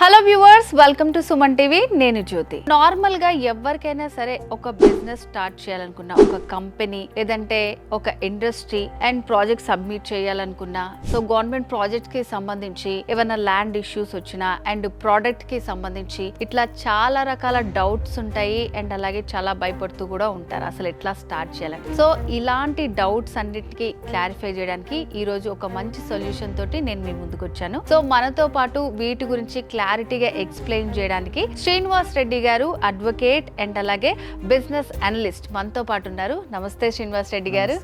Hello viewers, welcome to Suman TV. నేను జ్యోతి. Normal గా ఎవరికైనా సరే ఒక బిజినెస్ స్టార్ట్ చేయాలనుకున్నా, ఒక కంపెనీ లేదంటే ఒక ఇండస్ట్రీ అండ్ ప్రాజెక్ట్ సబ్మిట్ చేయాలనుకున్నా, సో గవర్నమెంట్ ప్రాజెక్ట్ కి సంబంధించి ఏమైనా ల్యాండ్ ఇష్యూస్ వచ్చినా అండ్ ప్రోడక్ట్ కి సంబంధించి ఇట్లా చాలా రకాల డౌట్స్ ఉంటాయి అండ్ అలాగే చాలా భయపడుతూ కూడా ఉంటారు అసలు ఎట్లా స్టార్ట్ చేయాలని. సో ఇలాంటి డౌట్స్ అన్నిటికీ క్లారిఫై చేయడానికి ఈ రోజు ఒక మంచి సొల్యూషన్ తోటి నేను మీ ముందుకు వచ్చాను. సో మనతో పాటు వీటి గురించి క్లారిటీగా ఎక్స్ప్లెయిన్ చేయడానికి శ్రీనివాస్ రెడ్డి గారు, అడ్వకేట్ అండ్ అలాగే బిజినెస్ అనలిస్ట్ మనతో పాటు ఉన్నారు. నమస్తే శ్రీనివాస్ రెడ్డి గారు.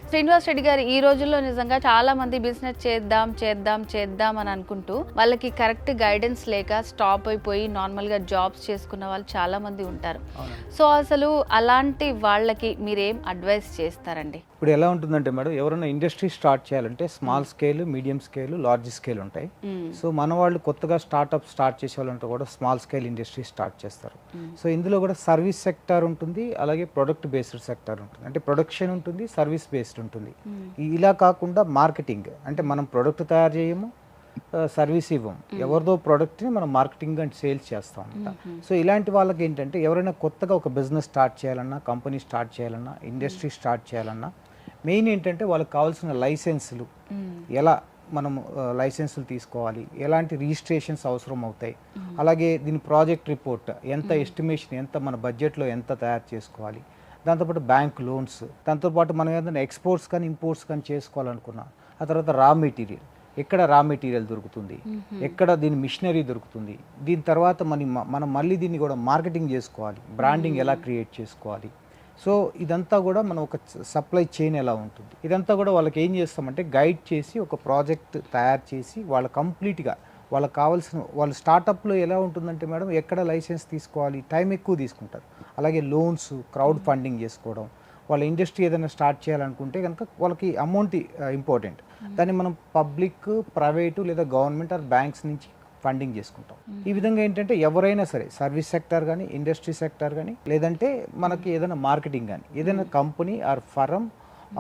శ్రీనివాస్ రెడ్డి గారు, ఈ రోజుల్లో నిజంగా చాలా మంది బిజినెస్ చేద్దాం అని అనుకుంటూ వాళ్ళకి కరెక్ట్ గైడెన్స్ లేక స్టాప్ అయిపోయి నార్మల్ గా జాబ్స్ చేసుకున్న వాళ్ళు చాలా మంది ఉంటారు. సో అసలు అలాంటి వాళ్ళకి మీరేం అడ్వైస్ చేస్తారండి? ఇప్పుడు ఎలా ఉంటుందంటే మేడం, ఎవరైనా ఇండస్ట్రీ స్టార్ట్ చేయాలంటే small scale, medium scale, large scale ఉంటాయి. సో మన వాళ్ళు కొత్తగా స్టార్ట్ చేసే వాళ్ళంటే కూడా స్మాల్ స్కేల్ ఇండస్ట్రీ స్టార్ట్ చేస్తారు. సో ఇందులో కూడా సర్వీస్ సెక్టార్ ఉంటుంది, అలాగే ప్రొడక్ట్ బేస్డ్ సెక్టార్ ఉంటుంది. అంటే ప్రొడక్షన్ ఉంటుంది, సర్వీస్ బేస్డ్ ఉంటుంది. ఇలా కాకుండా మార్కెటింగ్, అంటే మనం ప్రొడక్ట్ తయారు చేయము, సర్వీస్ ఇవ్వం, ఎవరిదో ప్రోడక్ట్ని మనం మార్కెటింగ్ అండ్ సేల్స్ చేస్తాం అనమాట. సో ఇలాంటి వాళ్ళకి ఏంటంటే ఎవరైనా కొత్తగా ఒక బిజినెస్ స్టార్ట్ చేయాలన్నా, కంపెనీ స్టార్ట్ చేయాలన్నా, ఇండస్ట్రీ స్టార్ట్ చేయాలన్నా మెయిన్ ఏంటంటే వాళ్ళకి కావాల్సిన లైసెన్సులు, ఎలా మనము లైసెన్సులు తీసుకోవాలి, ఎలాంటి రిజిస్ట్రేషన్స్ అవసరం అవుతాయి, అలాగే దీని ప్రాజెక్ట్ రిపోర్ట్ ఎంత ఎస్టిమేషన్, ఎంత మన బడ్జెట్లో ఎంత తయారు చేసుకోవాలి, దాంతోపాటు బ్యాంక్ లోన్స్, దాంతోపాటు మనం ఏదైనా ఎక్స్పోర్ట్స్ కానీ ఇంపోర్ట్స్ కానీ చేసుకోవాలనుకున్నాం, ఆ తర్వాత రా మెటీరియల్, ఎక్కడ రా మెటీరియల్ దొరుకుతుంది, ఎక్కడ దీని మిషనరీ దొరుకుతుంది, దీని తర్వాత మనం మళ్ళీ దీన్ని కూడా మార్కెటింగ్ చేసుకోవాలి, బ్రాండింగ్ ఎలా క్రియేట్ చేసుకోవాలి. సో ఇదంతా కూడా మనం ఒక సప్లై చైన్ ఎలా ఉంటుంది, ఇదంతా కూడా వాళ్ళకి ఏం చేస్తామంటే గైడ్ చేసి ఒక ప్రాజెక్ట్ తయారు చేసి వాళ్ళ కంప్లీట్గా వాళ్ళకి కావాల్సిన, వాళ్ళు స్టార్టప్లో ఎలా ఉంటుందంటే మేడం, ఎక్కడ లైసెన్స్ తీసుకోవాలి, టైం ఎక్కువ తీసుకుంటారు. అలాగే లోన్స్, క్రౌడ్ ఫండింగ్ చేసుకోవడం, వాళ్ళ ఇండస్ట్రీ ఏదైనా స్టార్ట్ చేయాలనుకుంటే కనుక వాళ్ళకి అమౌంట్ ఇంపార్టెంట్. దాన్ని మనం పబ్లిక్, ప్రైవేటు లేదా గవర్నమెంట్ ఆర్ బ్యాంక్స్ నుంచి ఫండింగ్ చేసుకుంటాం. ఈ విధంగా ఏంటంటే ఎవరైనా సరే సర్వీస్ సెక్టార్ కానీ, ఇండస్ట్రీ సెక్టార్ కానీ, లేదంటే మనకి ఏదైనా మార్కెటింగ్ కానీ, ఏదైనా company or firm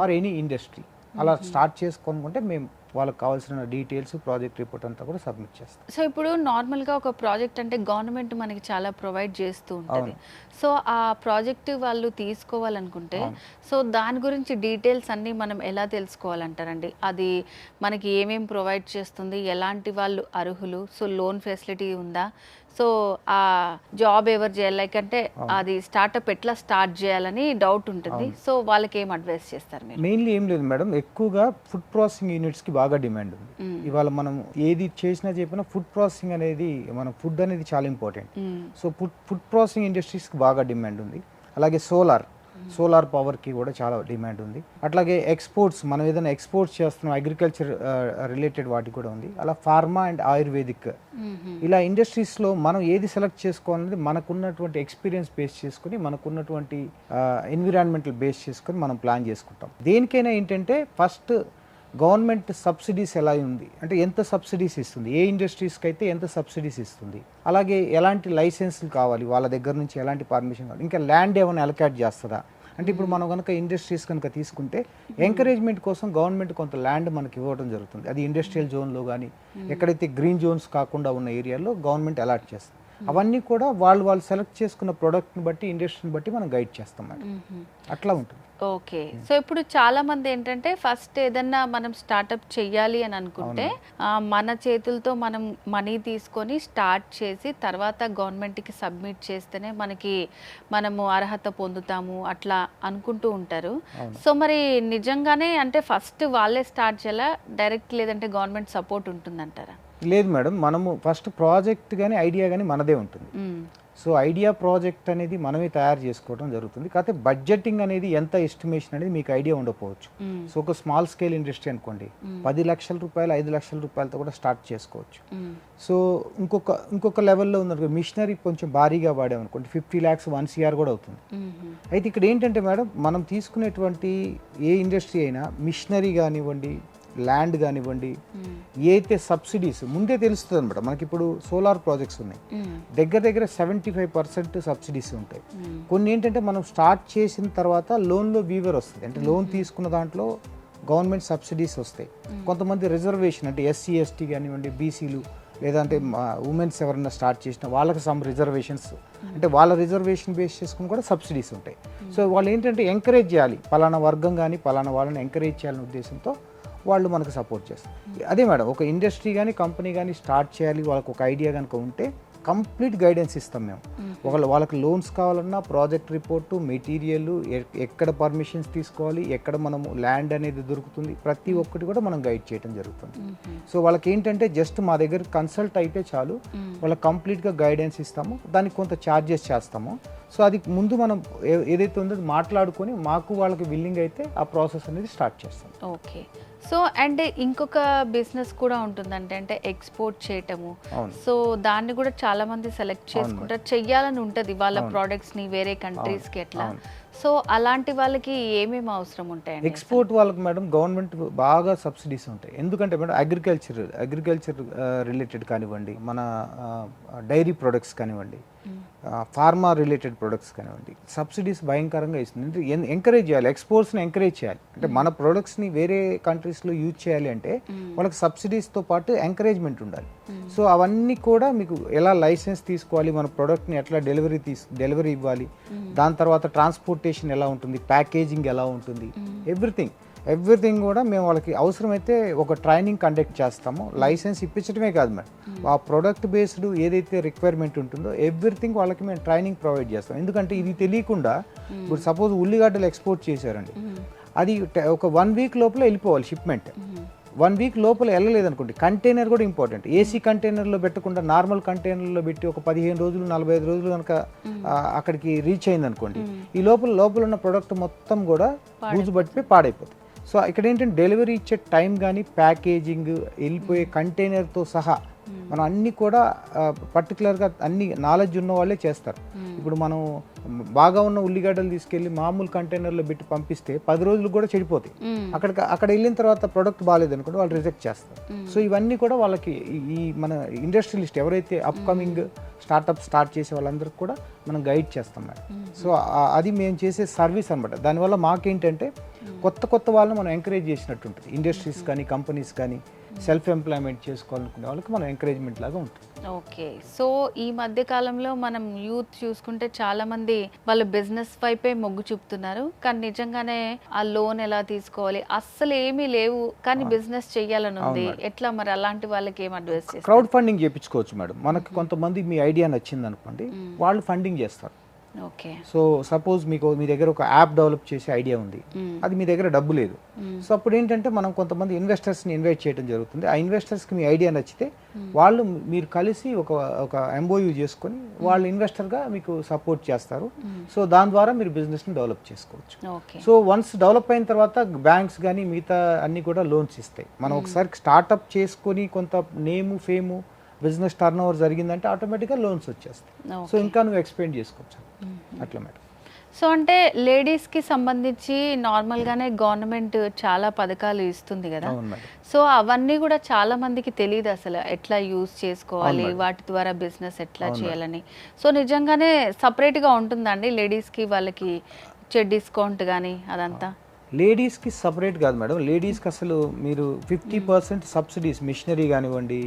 or any industry అలా స్టార్ట్ చేసుకోనుకుంటే మేము వాళ్ళకి కావాల్సిన డీటెయిల్స్, ప్రాజెక్ట్ రిపోర్ట్ అంతా కూడా సబ్మిట్ చేస్తాం. సో ఇప్పుడు నార్మల్గా ఒక ప్రాజెక్ట్ అంటే గవర్నమెంట్ మనకి చాలా ప్రొవైడ్ చేస్తూ ఉంటుంది. సో ఆ ప్రాజెక్ట్ వాళ్ళు తీసుకోవాలనుకుంటే సో దాని గురించి డీటెయిల్స్ అన్నీ మనం ఎలా తెలుసుకోవాలంటారండి? అది మనకి ఏమేమి ప్రొవైడ్ చేస్తుంది, ఎలాంటి వాళ్ళు అర్హులు, సో లోన్ ఫెసిలిటీ ఉందా, సో ఆ జాబ్ ఎవరు చేయాలి, లైక్ అంటే అది స్టార్ట్అప్ ఎట్లా స్టార్ట్ చేయాలని డౌట్ ఉంటుంది. సో వాళ్ళకి ఏం అడ్వైస్ చేస్తారు మీరు? మెయిన్లీ ఏం లేదు మేడం, ఎక్కువగా ఫుడ్ ప్రాసెసింగ్ యూనిట్స్కి బాగా డిమాండ్ ఉంది. ఇవాళ మనం ఏది చేసినా చెప్పినా ఫుడ్ ప్రాసెసింగ్ అనేది, మన ఫుడ్ అనేది చాలా ఇంపార్టెంట్. సో ఫుడ్ ప్రాసెసింగ్ ఇండస్ట్రీస్కి బాగా డిమాండ్ ఉంది. అలాగే సోలార్ పవర్కి కూడా చాలా డిమాండ్ ఉంది. అట్లాగే ఎక్స్పోర్ట్స్, మనం ఏదైనా ఎక్స్పోర్ట్స్ చేస్తున్నాం, అగ్రికల్చర్ రిలేటెడ్ వాటికి కూడా ఉంది. అలా ఫార్మా అండ్ ఆయుర్వేదిక్, ఇలా ఇండస్ట్రీస్లో మనం ఏది సెలెక్ట్ చేసుకోవాలనేది మనకున్నటువంటి ఎక్స్పీరియన్స్ బేస్ చేసుకుని, మనకున్నటువంటి ఎన్విరాన్మెంటల్ బేస్ చేసుకుని మనం ప్లాన్ చేసుకుంటాం. దేనికైనా ఏంటంటే ఫస్ట్ గవర్నమెంట్ సబ్సిడీస్ ఎలా ఉంది అంటే ఎంత సబ్సిడీస్ ఇస్తుంది, ఏ ఇండస్ట్రీస్కి అయితే ఎంత సబ్సిడీస్ ఇస్తుంది, అలాగే ఎలాంటి లైసెన్సులు కావాలి, వాళ్ళ దగ్గర నుంచి ఎలాంటి పర్మిషన్ కావాలి, ఇంకా ల్యాండ్ ఏమైనా అలొకేట్ చేస్తుందా. అంటే ఇప్పుడు మనం కనుక ఇండస్ట్రీస్ కనుక తీసుకుంటే ఎంకరేజ్మెంట్ కోసం గవర్నమెంట్ కొంత ల్యాండ్ మనకి ఇవ్వడం జరుగుతుంది. అది ఇండస్ట్రియల్ జోన్లో కానీ, ఎక్కడైతే గ్రీన్ జోన్స్ కాకుండా ఉన్న ఏరియాలో గవర్నమెంట్ అలాట్ చేస్తుంది. అవన్నీ కూడా వాళ్ళు సెలెక్ట్ చేసుకున్న ప్రోడక్ట్ని బట్టి, ఇండస్ట్రీని బట్టి మనం గైడ్ చేస్తాం మేడం. అట్లా ఉంటుంది. ఓకే. సో ఇప్పుడు చాలా మంది ఏంటంటే ఫస్ట్ ఏదన్నా మనం స్టార్ట్అప్ చెయ్యాలి అని అనుకుంటే మన చేతులతో మనం మనీ తీసుకొని స్టార్ట్ చేసి తర్వాత గవర్నమెంట్కి సబ్మిట్ చేస్తేనే మనము అర్హత పొందుతాము అట్లా అనుకుంటూ ఉంటారు. సో మరి నిజంగానే అంటే ఫస్ట్ వాళ్ళే స్టార్ట్ చేయాలా, డైరెక్ట్ లేదంటే గవర్నమెంట్ సపోర్ట్ ఉంటుందంటారా? లేదు మేడం, మనము ఫస్ట్ ప్రాజెక్ట్ కానీ ఐడియా కానీ మనదే ఉంటుంది. సో ఐడియా ప్రాజెక్ట్ అనేది మనమే తయారు చేసుకోవడం జరుగుతుంది. కాకపోతే బడ్జెటింగ్ అనేది ఎంత ఎస్టిమేషన్ అనేది మీకు ఐడియా ఉండకపోవచ్చు. సో ఒక స్మాల్ స్కేల్ ఇండస్ట్రీ అనుకోండి, 10 లక్షల రూపాయలు, 5 లక్షల రూపాయలతో కూడా స్టార్ట్ చేసుకోవచ్చు. సో ఇంకొక లెవెల్లో ఉంది, మిషనరీ కొంచెం భారీగా వాడామనుకోండి 50 lakhs, 1 crore కూడా అవుతుంది. అయితే ఇక్కడ ఏంటంటే మేడం, మనం తీసుకునేటువంటి ఏ ఇండస్ట్రీ అయినా మిషనరీ కానివ్వండి, ల్యాండ్ కానివ్వండి, ఏదైతే సబ్సిడీస్ ముందే తెలుస్తుంది అనమాట. మనకి ఇప్పుడు సోలార్ ప్రాజెక్ట్స్ ఉన్నాయి, దగ్గర 75% సబ్సిడీస్ ఉంటాయి. కొన్ని ఏంటంటే మనం స్టార్ట్ చేసిన తర్వాత లోన్లో వీవర్ వస్తుంది, అంటే లోన్ తీసుకున్న దాంట్లో గవర్నమెంట్ సబ్సిడీస్ వస్తాయి. కొంతమంది రిజర్వేషన్, అంటే SC ST కానివ్వండి, బీసీలు లేదంటే ఉమెన్స్ ఎవరైనా స్టార్ట్ చేసినా వాళ్ళకి సమ్ రిజర్వేషన్స్, అంటే వాళ్ళ రిజర్వేషన్ బేస్ చేసుకుని కూడా సబ్సిడీస్ ఉంటాయి. సో వాళ్ళు ఏంటంటే ఎంకరేజ్ చేయాలి, పలానా వర్గం కానీ పలానా వాళ్ళని ఎంకరేజ్ చేయాలనే ఉద్దేశంతో వాళ్ళు మనకు సపోర్ట్ చేస్తారు. అదే మేడం, ఒక ఇండస్ట్రీ కానీ కంపెనీ కానీ స్టార్ట్ చేయాలి, వాళ్ళకి ఒక ఐడియా కనుక ఉంటే కంప్లీట్ గైడెన్స్ ఇస్తాం మేము. వాళ్ళకి లోన్స్ కావాలన్నా ప్రాజెక్ట్ రిపోర్టు, మెటీరియల్, ఎక్కడ పర్మిషన్స్ తీసుకోవాలి, ఎక్కడ మనము ల్యాండ్ అనేది దొరుకుతుంది, ప్రతి ఒక్కటి కూడా మనం గైడ్ చేయడం జరుగుతుంది. సో వాళ్ళకి ఏంటంటే జస్ట్ మా దగ్గర కన్సల్ట్ అయితే చాలు, వాళ్ళకి కంప్లీట్గా గైడెన్స్ ఇస్తాము, దానికి కొంత ఛార్జెస్ చేస్తాము. సో అది ముందు మనం ఏదైతే ఉందో మాట్లాడుకొని మాకు వాళ్ళకి విల్లింగ్ అయితే ఆ ప్రాసెస్ అనేది స్టార్ట్ చేస్తాం. ఓకే. సో అండ్ ఇంకొక బిజినెస్ కూడా ఉంటుందంటే అంటే ఎక్స్పోర్ట్ చేయటము. సో దాన్ని కూడా చాలా మంది సెలెక్ట్ చేసుకుంటారు, చెయ్యాలని ఉంటుంది వాళ్ళ ప్రోడక్ట్స్ ని వేరే కంట్రీస్ కి ఎట్లా. సో అలాంటి వాళ్ళకి ఏమేమి అవసరం ఉంటాయి? ఎక్స్పోర్ట్ వాళ్ళకి మేడం గవర్నమెంట్ బాగా సబ్సిడీస్ ఉంటాయి. ఎందుకంటే మేడం అగ్రికల్చర్ రిలేటెడ్ కానివ్వండి, మన డైరీ ప్రొడక్ట్స్ కానివ్వండి, ఫార్మా రిలేటెడ్ ప్రొడక్ట్స్ కానివ్వండి, సబ్సిడీస్ భయంకరంగా ఇస్తుంది. ఎంకరేజ్ చేయాలి, ఎక్స్పోర్ట్స్ని ఎంకరేజ్ చేయాలి. అంటే మన ప్రొడక్ట్స్ని వేరే కంట్రీస్లో యూజ్ చేయాలి అంటే వాళ్ళకి సబ్సిడీస్తో పాటు ఎంకరేజ్మెంట్ ఉండాలి. సో అవన్నీ కూడా మీకు ఎలా లైసెన్స్ తీసుకోవాలి, మన ప్రోడక్ట్ని ఎట్లా డెలివరీ ఇవ్వాలి, దాని తర్వాత ట్రాన్స్పోర్టేషన్ ఎలా ఉంటుంది, ప్యాకేజింగ్ ఎలా ఉంటుంది, ఎవ్రీథింగ్ కూడా మేము వాళ్ళకి అవసరమైతే ఒక ట్రైనింగ్ కండక్ట్ చేస్తాము. లైసెన్స్ ఇప్పించడమే కాదు మేడం, ఆ ప్రోడక్ట్ బేస్డ్ ఏదైతే రిక్వైర్మెంట్ ఉంటుందో ఎవ్రీథింగ్ వాళ్ళకి మేము ట్రైనింగ్ ప్రొవైడ్ చేస్తాం. ఎందుకంటే ఇది తెలియకుండా ఇప్పుడు సపోజ్ ఉల్లిగడ్డలు ఎక్స్పోర్ట్ చేశారండి, అది ఒక 1 వీక్ లోపల వెళ్ళిపోవాలి షిప్మెంట్. 1 వీక్ లోపల వెళ్ళలేదు అనుకోండి, కంటైనర్ కూడా ఇంపార్టెంట్. ఏసీ కంటైనర్లో పెట్టకుండా నార్మల్ కంటైనర్లో పెట్టి ఒక 15 రోజులు 45 రోజులు కనుక అక్కడికి రీచ్ అయింది అనుకోండి, ఈ లోపల ఉన్న ప్రోడక్ట్ మొత్తం కూడా బూజు పట్టిపోయి పాడైపోతుంది. సో ఇక్కడ ఏంటంటే డెలివరీ ఇచ్చే టైం కానీ, ప్యాకేజింగ్, వెళ్ళిపోయే కంటైనర్తో సహా మనం అన్నీ కూడా పర్టికులర్గా అన్ని నాలెడ్జ్ ఉన్న వాళ్ళే చేస్తారు. ఇప్పుడు మనం బాగా ఉన్న ఉల్లిగడ్డలు తీసుకెళ్ళి మామూలు కంటైనర్లో పెట్టి పంపిస్తే 10 రోజులు కూడా చెడిపోతాయి. అక్కడ వెళ్ళిన తర్వాత ప్రొడక్ట్ బాగాలేదు అనుకోండి, వాళ్ళు రిజెక్ట్ చేస్తారు. సో ఇవన్నీ కూడా వాళ్ళకి ఈ మన ఇండస్ట్రియలిస్ట్ ఎవరైతే అప్కమింగ్ స్టార్ట్ చేసే వాళ్ళందరికీ కూడా మనం గైడ్ చేస్తాం మేడం. సో అది మేము చేసే సర్వీస్ అనమాట. దానివల్ల మాకేంటంటే కొత్త వాళ్ళని మనం ఎంకరేజ్ చేసినట్టు ఉంటుంది. ఇండస్ట్రీస్ కానీ కంపెనీస్ కానీ సెల్ఫ్ ఎంప్లాయ్మెంట్ చేసుకోవాలనుకునే వాళ్ళకి మనం ఎంకరేజ్మెంట్ లాగా ఉంటుంది. ఓకే. సో ఈ మధ్య కాలంలో మనం యూత్ చూసుకుంటే చాలా మంది వాళ్ళ బిజినెస్ వైపే మొగ్గు చూపుతున్నారు, కానీ నిజంగానే ఆ లోన్ ఎలా తీసుకోవాలి అస్సలు ఏమీ లేవు, కానీ బిజినెస్ చెయ్యాలని ఉంది, ఎట్లా మరి అలాంటి వాళ్ళకి ఏం అడ్వైస్ చేస్తారు? క్రౌడ్ ఫండింగ్ చేయించుకోవచ్చు మేడం. మనకి కొంతమంది మీ ఐడియా నచ్చింది అనుకోండి, వాళ్ళు ఫండింగ్ చేస్తారు. ఓకే. సో సపోజ్ మీ దగ్గర ఒక యాప్ డెవలప్ చేసే ఐడియా ఉంది, అది మీ దగ్గర డబ్బు లేదు. సో అప్పుడు ఏంటంటే మనం కొంతమంది ఇన్వెస్టర్స్ని ఇన్వైట్ చేయడం జరుగుతుంది. ఆ ఇన్వెస్టర్స్కి మీ ఐడియా నచ్చితే వాళ్ళు మీరు కలిసి ఒక ఎంఓయూ చేసుకొని వాళ్ళు ఇన్వెస్టర్గా మీకు సపోర్ట్ చేస్తారు. సో దాని ద్వారా మీరు బిజినెస్ని డెవలప్ చేసుకోవచ్చు. సో వన్స్ డెవలప్ అయిన తర్వాత బ్యాంక్స్ కానీ మిగతా అన్ని కూడా లోన్స్ ఇస్తాయి. మనం ఒకసారి స్టార్ట్అప్ చేసుకొని కొంత నేము ఫేము బిజినెస్ టర్న్ ఓవర్ జరిగిందంటే ఆటోమేటిక్గా లోన్స్ వచ్చేస్తాయి. సో ఇంకా నువ్వు ఎక్స్పెండ్ చేసుకోవచ్చు అట్లా మేడం. సో అంటే లేడీస్కి సంబంధించి నార్మల్గానే గవర్నమెంట్ చాలా పథకాలు ఇస్తుంది కదా, సో అవన్నీ కూడా చాలా మందికి తెలియదు అసలు ఎట్లా యూజ్ చేసుకోవాలి, వాటి ద్వారా బిజినెస్ ఎట్లా చేయాలని. సో నిజంగానే సపరేట్గా ఉంటుందండి లేడీస్కి వాళ్ళకి ఇచ్చే డిస్కౌంట్ కానీ అదంతా? లేడీస్కి సపరేట్ కాదు మేడం, లేడీస్కి అసలు మీరు 50% సబ్సిడీస్, మిషనరీ కానివ్వండి,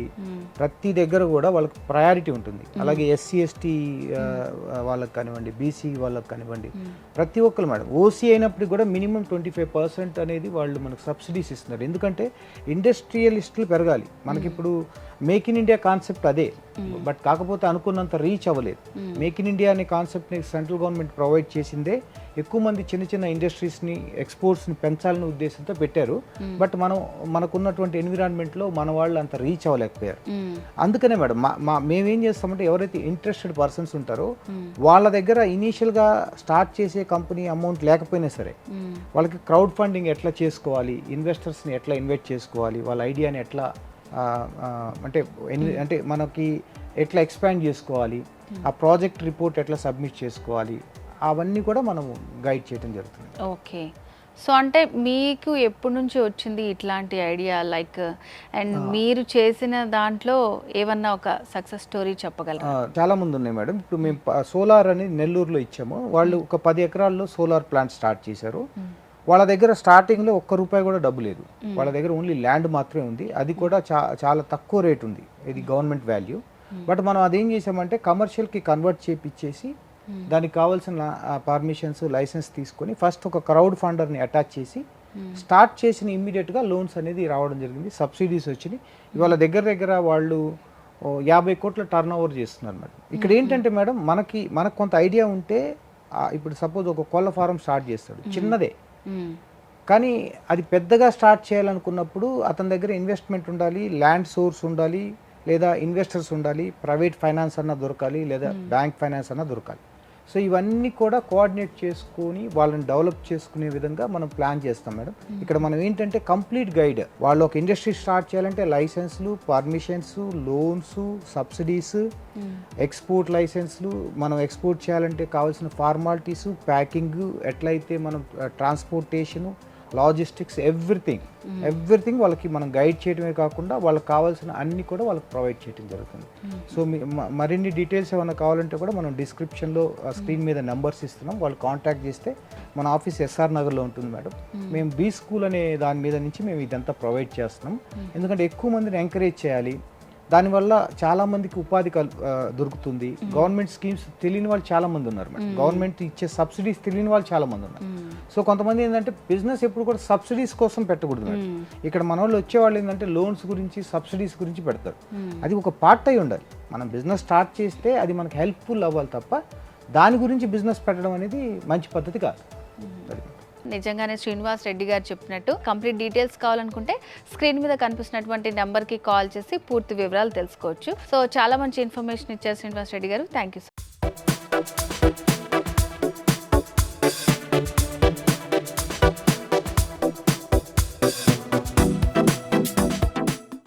ప్రతి దగ్గర కూడా వాళ్ళకి ప్రయారిటీ ఉంటుంది. అలాగే SC/ST వాళ్ళకి కానివ్వండి, BC వాళ్ళకి కానివ్వండి, ప్రతి ఒక్కరు మేడం. OC అయినప్పటికీ కూడా మినిమం 25% అనేది వాళ్ళు మనకు సబ్సిడీస్ ఇస్తున్నారు. ఎందుకంటే ఇండస్ట్రియలిస్టులు పెరగాలి. మనకి ఇప్పుడు మేక్ ఇన్ ఇండియా కాన్సెప్ట్ అదే, బట్ కాకపోతే అనుకున్నంత రీచ్ అవ్వలేదు. మేక్ ఇన్ ఇండియా అనే కాన్సెప్ట్ని సెంట్రల్ గవర్నమెంట్ ప్రొవైడ్ చేసిందే, ఎక్కువ మంది చిన్న ఇండస్ట్రీస్ని ఎక్స్పోర్ట్స్ని పెంచాలనే ఉద్దేశంతో పెట్టారు. బట్ మనకున్నటువంటి ఎన్విరాన్మెంట్లో మన వాళ్ళు అంత రీచ్ అవ్వలేకపోయారు. అందుకనే మేడం మేమేం చేస్తామంటే ఎవరైతే ఇంట్రెస్టెడ్ పర్సన్స్ ఉంటారో వాళ్ళ దగ్గర ఇనీషియల్గా స్టార్ట్ చేసే కంపెనీ అమౌంట్ లేకపోయినా సరే వాళ్ళకి క్రౌడ్ ఫండింగ్ ఎట్లా చేసుకోవాలి, ఇన్వెస్టర్స్ని ఎట్లా ఇన్వైట్ చేసుకోవాలి, వాళ్ళ ఐడియాని ఎట్లా అంటే మనకి ఎట్లా ఎక్స్పాండ్ చేసుకోవాలి, ఆ ప్రాజెక్ట్ రిపోర్ట్ ఎట్లా సబ్మిట్ చేసుకోవాలి, అవన్నీ కూడా మనము గైడ్ చేయడం జరుగుతుంది. ఓకే. సో అంటే మీకు ఎప్పటి నుంచి వచ్చింది ఇట్లాంటి ఐడియా లైక్, అండ్ మీరు చేసిన దాంట్లో ఏమన్నా ఒక సక్సెస్ స్టోరీ చెప్పగలరా? చాలా మంది ఉన్నాయి మేడం. ఇప్పుడు మేము సోలార్ అని నెల్లూరులో ఇచ్చాము. వాళ్ళు ఒక 10 ఎకరాల్లో సోలార్ ప్లాంట్ స్టార్ట్ చేశారు. వాళ్ళ దగ్గర స్టార్టింగ్లో ₹1 కూడా డబ్బు లేదు. వాళ్ళ దగ్గర ఓన్లీ ల్యాండ్ మాత్రమే ఉంది. అది కూడా చాలా తక్కువ రేట్ ఉంది, ఇది గవర్నమెంట్ వాల్యూ. బట్ మనం అదేం చేసామంటే కమర్షియల్కి కన్వర్ట్ చేపిచ్చేసి దానికి కావాల్సిన పర్మిషన్స్ లైసెన్స్ తీసుకొని ఫస్ట్ ఒక క్రౌడ్ ఫండర్ని అటాచ్ చేసి స్టార్ట్ చేసిన ఇమ్మీడియట్గా లోన్స్ అనేది రావడం జరిగింది, సబ్సిడీస్ వచ్చినాయి. ఇవాళ దగ్గర వాళ్ళు 50 కోట్ల టర్న్ ఓవర్ చేస్తున్నారు మేడం. ఇక్కడ ఏంటంటే మేడం మనకు కొంత ఐడియా ఉంటే ఇప్పుడు సపోజ్ ఒక కోళ్ళ ఫారం స్టార్ట్ చేస్తాడు, చిన్నదే, కానీ అది పెద్దగా స్టార్ట్ చేయాలనుకున్నప్పుడు అతని దగ్గర ఇన్వెస్ట్మెంట్ ఉండాలి, ల్యాండ్ సోర్స్ ఉండాలి, లేదా ఇన్వెస్టర్స్ ఉండాలి, ప్రైవేట్ ఫైనాన్స్ అన్న దొరకాలి, లేదా బ్యాంక్ ఫైనాన్స్ అన్న దొరకాలి. సో ఇవన్నీ కూడా కోఆర్డినేట్ చేసుకొని వాళ్ళని డెవలప్ చేసుకునే విధంగా మనం ప్లాన్ చేస్తాం మేడం. ఇక్కడ మనం ఏంటంటే కంప్లీట్ గైడ్, వాళ్ళు ఒక ఇండస్ట్రీ స్టార్ట్ చేయాలంటే లైసెన్స్లు, పర్మిషన్స్, లోన్స్, సబ్సిడీస్, ఎక్స్పోర్ట్ లైసెన్స్లు, మనం ఎక్స్పోర్ట్ చేయాలంటే కావాల్సిన ఫార్మాలిటీస్, ప్యాకింగ్, ఎట్లయితే మనం ట్రాన్స్పోర్టేషను, లాజిస్టిక్స్, ఎవ్రీథింగ్ వాళ్ళకి మనం గైడ్ చేయడమే కాకుండా వాళ్ళకి కావాల్సిన అన్ని కూడా వాళ్ళకి ప్రొవైడ్ చేయడం జరుగుతుంది. సో మరిన్ని డీటెయిల్స్ ఏమైనా కావాలంటే కూడా మనం డిస్క్రిప్షన్లో స్క్రీన్ మీద నెంబర్స్ ఇస్తున్నాం, వాళ్ళు కాంటాక్ట్ చేస్తే మన ఆఫీస్ ఎస్ఆర్ నగర్లో ఉంటుంది మేడం. మేము బీ స్కూల్ అనే దాని మీద నుంచి మేము ఇదంతా ప్రొవైడ్ చేస్తున్నాం. ఎందుకంటే ఎక్కువ మందిని ఎంకరేజ్ చేయాలి, దానివల్ల చాలామందికి ఉపాధి దొరుకుతుంది. గవర్నమెంట్ స్కీమ్స్ తెలియని వాళ్ళు చాలామంది ఉన్నారు మేడం, గవర్నమెంట్ ఇచ్చే సబ్సిడీస్ తెలియని వాళ్ళు చాలామంది ఉన్నారు. సో కొంతమంది ఏంటంటే బిజినెస్ ఎప్పుడు కూడా సబ్సిడీస్ కోసం పెట్టకూడదు మేడం. ఇక్కడ మన వాళ్ళు వచ్చేవాళ్ళు ఏంటంటే లోన్స్ గురించి, సబ్సిడీస్ గురించి పెడతారు. అది ఒక పార్ట్ అయి ఉండాలి. మనం బిజినెస్ స్టార్ట్ చేస్తే అది మనకు హెల్ప్ఫుల్ అవ్వాలి తప్ప దాని గురించి బిజినెస్ పెట్టడం అనేది మంచి పద్ధతి కాదు. నిజంగానే శ్రీనివాస్ రెడ్డి గారు చెప్పినట్టు కంప్లీట్ డీటెయిల్స్ కావాలనుకుంటే స్క్రీన్ మీద కనిపిస్తున్నటువంటి నెంబర్కి కాల్ చేసి పూర్తి వివరాలు తెలుసుకోవచ్చు. సో చాలా మంచి ఇన్ఫర్మేషన్ ఇచ్చారు శ్రీనివాస్ రెడ్డి గారు. Thank you.